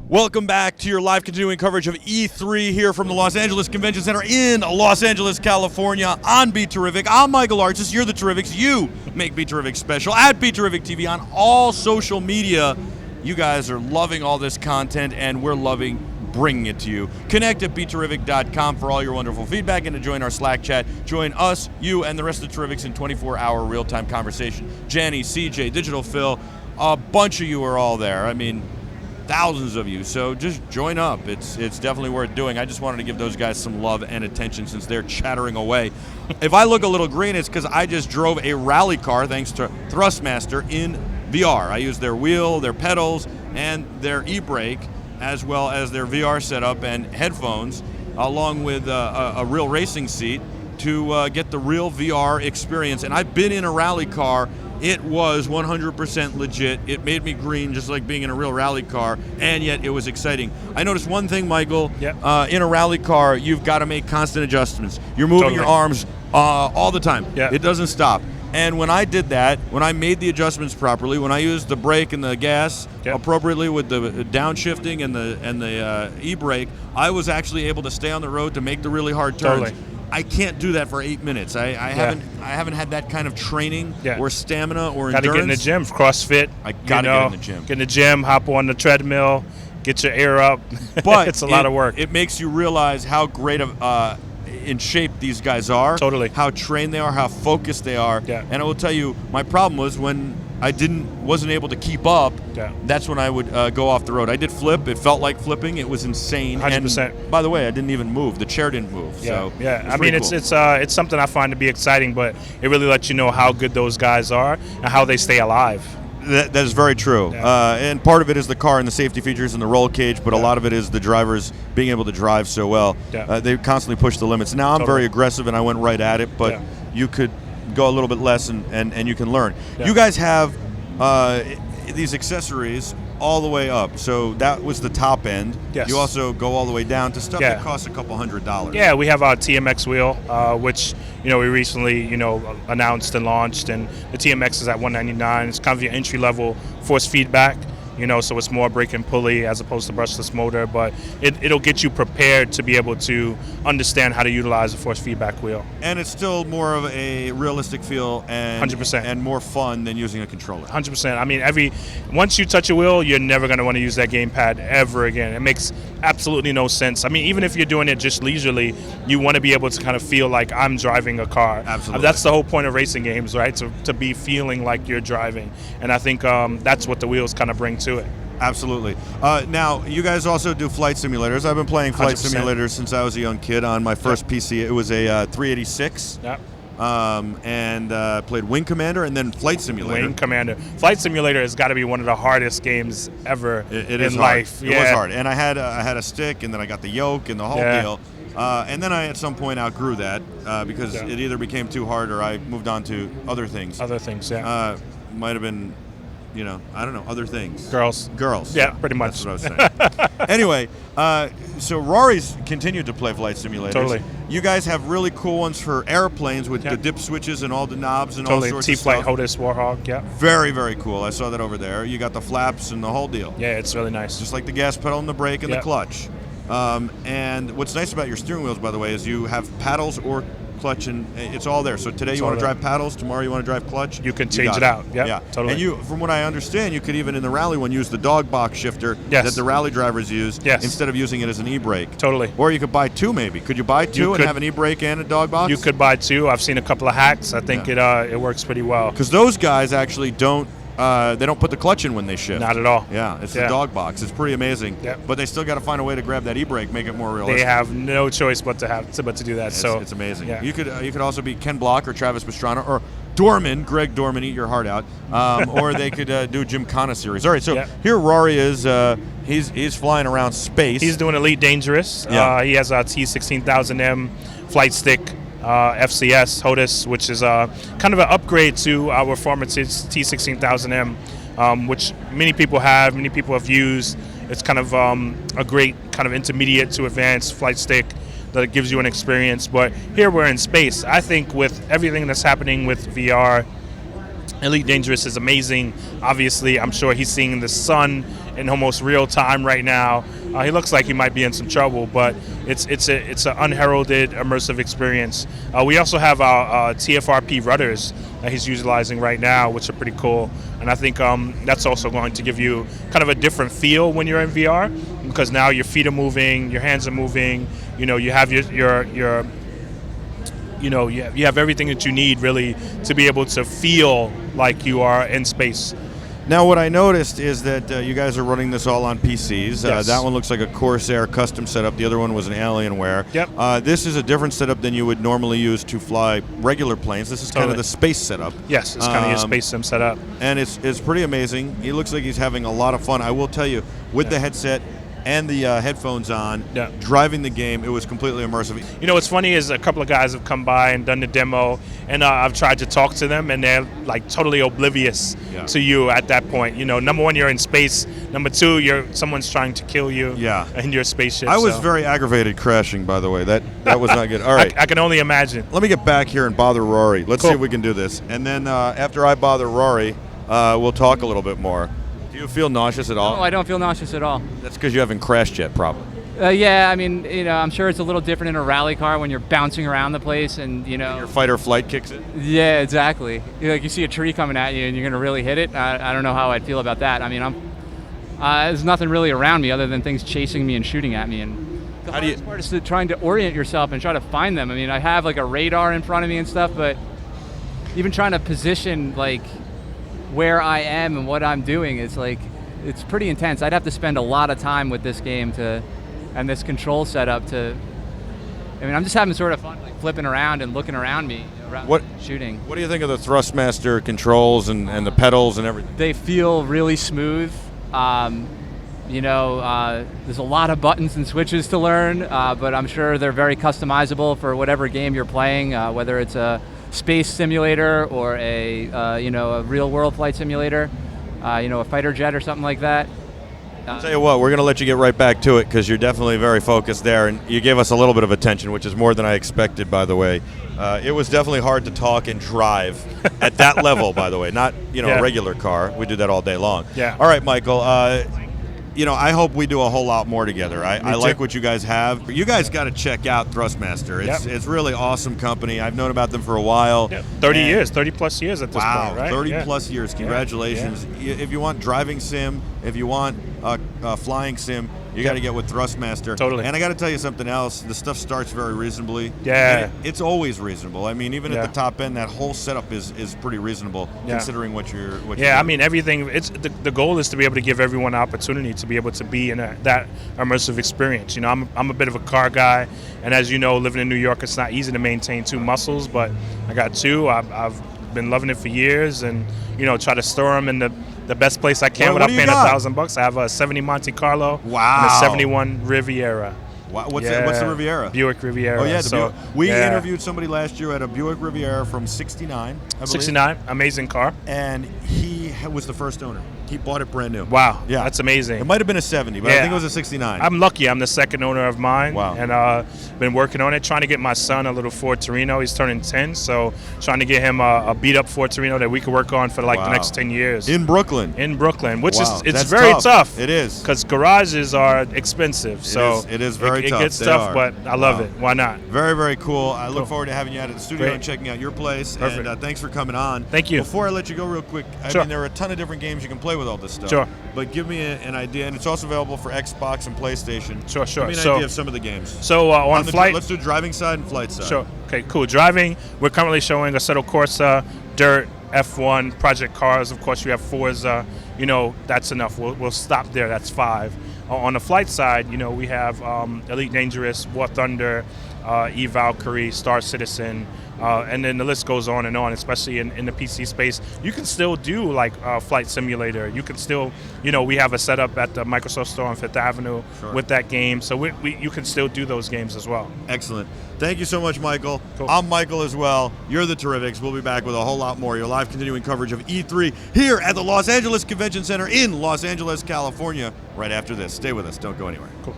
Welcome back to your live continuing coverage of E3 here from the Los Angeles Convention Center in Los Angeles, California on BeTerrific. I'm Michael Arches. You're the Terrifics. You make BeTerrific special at BeTerrific TV on all social media. You guys are loving all this content, and we're loving bringing it to you. Connect at BeTerrific.com for all your wonderful feedback and to join our Slack chat. Join us, you, and the rest of the Terrifics in 24-hour real-time conversation. Jenny, CJ, Digital Phil, a bunch of you are all there. I mean, thousands of you, so just join up. It's definitely worth doing. I just wanted to give those guys some love and attention since they're chattering away. If I look a little green, it's because I just drove a rally car thanks to Thrustmaster in VR. I used their wheel, their pedals, and their e-brake, as well as their VR setup and headphones, along with a real racing seat to get the real VR experience. And I've been in a rally car. It was 100% legit. It made me green, just like being in a real rally car, and yet it was exciting. I noticed one thing, Michael. Yep. In a rally car, you've got to make constant adjustments. You're moving your arms all the time. Yep. It doesn't stop. And when I did that, when I made the adjustments properly, when I used the brake and the gas appropriately with the downshifting and the e-brake, I was actually able to stay on the road to make the really hard turns. Totally. I can't do that for 8 minutes. I haven't had that kind of training or stamina or endurance. Got to get in the gym, CrossFit. I got to get in the gym. Get in the gym, hop on the treadmill, get your air up. But it's a lot of work. It makes you realize how great of in shape these guys are. Totally. How trained they are, how focused they are. Yeah. And I will tell you, my problem was when I wasn't able to keep up. Yeah. That's when I would go off the road. I did flip. It felt like flipping. It was insane. 100%. And by the way, I didn't even move. The chair didn't move. Yeah. So yeah. I mean, cool. It's something I find to be exciting, but it really lets you know how good those guys are and how they stay alive. That is very true. Yeah. And part of it is the car and the safety features and the roll cage, but a lot of it is the drivers being able to drive so well. Yeah. They constantly push the limits. Now I'm very aggressive and I went right at it, but you could go a little bit less and you can learn. Yeah. You guys have these accessories all the way up. So that was the top end. Yes. You also go all the way down to stuff that costs a couple $100. Yeah, we have our TMX wheel, which we recently announced and launched, and the TMX is at $199. It's kind of your entry level force feedback. So it's more brake and pulley as opposed to brushless motor, but it'll get you prepared to be able to understand how to utilize a force feedback wheel. And it's still more of a realistic feel and 100%. And more fun than using a controller. 100%. I mean, once you touch a wheel, you're never going to want to use that gamepad ever again. It makes absolutely no sense. I mean, even if you're doing it just leisurely, you want to be able to kind of feel like I'm driving a car. Absolutely. That's the whole point of racing games, right? To be feeling like you're driving. And I think that's what the wheels kind of bring to it. Absolutely. Now, you guys also do flight simulators. I've been playing flight 100%. Simulators since I was a young kid. On my first PC, it was a 386. Yep. And played Wing Commander and then Flight Simulator. Wing Commander. Flight Simulator has got to be one of the hardest games ever in life. It was hard. And I had a stick, and then I got the yoke and the whole deal. And then I, at some point, outgrew that because it either became too hard or I moved on to other things. Other things, yeah. Might have been, I don't know, other things. Girls. Yeah, pretty much. That's what I was saying. Anyway, so Rory's continued to play flight simulators. Totally. You guys have really cool ones for airplanes with the dip switches and all the knobs and all sorts of stuff. T-Flight, HOTUS, Warhawk, yeah. Very, very cool. I saw that over there. You got the flaps and the whole deal. Yeah, it's really nice. Just like the gas pedal and the brake and the clutch. And what's nice about your steering wheels, by the way, is you have paddles or clutch, and it's all there. So today you want to drive paddles, tomorrow you want to drive clutch. You can change it out. Yeah, totally. And you, from what I understand, you could even in the rally one use the dog box shifter that the rally drivers use instead of using it as an e-brake. Totally. Or you could buy two maybe. Could you buy two and have an e-brake and a dog box? You could buy two. I've seen a couple of hacks. I think it works pretty well. Because those guys actually don't put the clutch in when they shift. Not at all. Yeah, it's the dog box. It's pretty amazing. Yep. But they still got to find a way to grab that e-brake, make it more realistic. They have no choice but to do that. It's amazing. Yeah. You could also be Ken Block or Travis Pastrana or Greg Dorman, eat your heart out. Or they could do Gymkhana series. All right, so here Rory is. He's flying around space. He's doing Elite Dangerous. Yeah. He has a T16000M flight stick. FCS HOTUS, which is kind of an upgrade to our former T16000M, which many people have used. It's kind of a great kind of intermediate to advanced flight stick that gives you an experience. But here we're in space. I think with everything that's happening with VR, Elite Dangerous is amazing. Obviously, I'm sure he's seeing the sun in almost real time right now. He looks like he might be in some trouble, but it's an unheralded immersive experience. We also have our TFRP rudders that he's utilizing right now, which are pretty cool. And I think that's also going to give you kind of a different feel when you're in VR, because now your feet are moving, your hands are moving. You have your you have everything that you need really to be able to feel like you are in space. Now, what I noticed is that you guys are running this all on PCs. Yes. That one looks like a Corsair custom setup. The other one was an Alienware. Yep. This is a different setup than you would normally use to fly regular planes. This is kind of the space setup. Yes, it's kind of your space sim setup. And it's pretty amazing. He looks like he's having a lot of fun. I will tell you, with the headset and the headphones on, driving the game, it was completely immersive. What's funny is a couple of guys have come by and done the demo, and I've tried to talk to them, and they're like totally oblivious to you at that point. Number one, you're in space. Number two, someone's trying to kill you in your spaceship. I was very aggravated crashing, by the way. That was not good. All right. I can only imagine. Let me get back here and bother Rory. Let's see if we can do this. And then after I bother Rory, we'll talk a little bit more. Do you feel nauseous at all? No, I don't feel nauseous at all. That's because you haven't crashed yet, probably. Yeah, I mean, I'm sure it's a little different in a rally car when you're bouncing around the place and, Your fight or flight kicks in? Yeah, exactly. Like you see a tree coming at you and you're going to really hit it. I don't know how I'd feel about that. I mean, there's nothing really around me other than things chasing me and shooting at me. And the hardest part is trying to orient yourself and try to find them. I mean, I have like a radar in front of me and stuff, but even trying to position like where I am and what I'm doing is like, it's pretty intense. I'd have to spend a lot of time with this game and this control setup I'm just having sort of fun like flipping around and looking around me shooting. What do you think of the Thrustmaster controls and the pedals and everything? They feel really smooth. There's a lot of buttons and switches to learn, but I'm sure they're very customizable for whatever game you're playing, whether it's a space simulator or a real world flight simulator, a fighter jet or something like that. I'll tell you what, we're going to let you get right back to it because you're definitely very focused there, and you gave us a little bit of attention, which is more than I expected, by the way. It was definitely hard to talk and drive at that level, by the way, not a regular car. We do that all day long. Yeah. All right, Michael. I hope we do a whole lot more together. I like what you guys have. You guys got to check out Thrustmaster. It's really awesome company. I've known about them for a while. 30 years, 30 plus years at this point, right? 30 plus years. Congratulations. If you want driving sim, if you want flying sim, you got to get with Thrustmaster. Totally. And I got to tell you something else. The stuff starts very reasonably. Yeah. It's always reasonable. I mean, even at the top end, that whole setup is pretty reasonable considering what you're doing. I mean, everything. It's the goal is to be able to give everyone an opportunity to be able to be in that immersive experience. I'm a bit of a car guy, and as you know, living in New York, it's not easy to maintain two muscles, but I got two. I've been loving it for years, and try to store them in the best place I can without paying $1,000. I have a 70 Monte Carlo and a 71 Riviera. Wow. What's the Riviera? Buick Riviera. Oh, yeah. We interviewed somebody last year at a Buick Riviera from 69, I believe. 69, amazing car. And he was the first owner. He bought it brand new. Wow. Yeah. That's amazing. It might have been a 70, but I think it was a 69. I'm lucky. I'm the second owner of mine. Wow. And been working on it, trying to get my son a little Ford Torino. He's turning 10, so trying to get him a beat-up Ford Torino that we could work on for the next 10 years. In Brooklyn, which is it's very tough. It is. Because garages are expensive. It is very tough. It gets tough, but I love it. Why not? Very, very cool. I look forward to having you out at the studio and checking out your place. Perfect. And thanks for coming on. Thank you. Before I let you go real quick, I mean, there are a ton of different games you can play with all this stuff. Sure. But give me an idea, and it's also available for Xbox and PlayStation. Sure. Give me an idea of some of the games. So on flight, let's do driving side and flight side. Sure. Okay, cool. Driving, we're currently showing Assetto Corsa, Dirt, F1, Project Cars. Of course, we have Forza. That's enough. We'll stop there. That's 5. On the flight side, we have Elite Dangerous, War Thunder, E-Valkyrie, Star Citizen, and then the list goes on and on, especially in the PC space. You can still do like Flight Simulator. You can still, we have a setup at the Microsoft Store on 5th Avenue with that game. So you can still do those games as well. Excellent. Thank you so much, Michael. Cool. I'm Michael as well. You're the Terrifics. We'll be back with a whole lot more. Your live continuing coverage of E3 here at the Los Angeles Convention Center in Los Angeles, California, right after this. Stay with us. Don't go anywhere. Cool.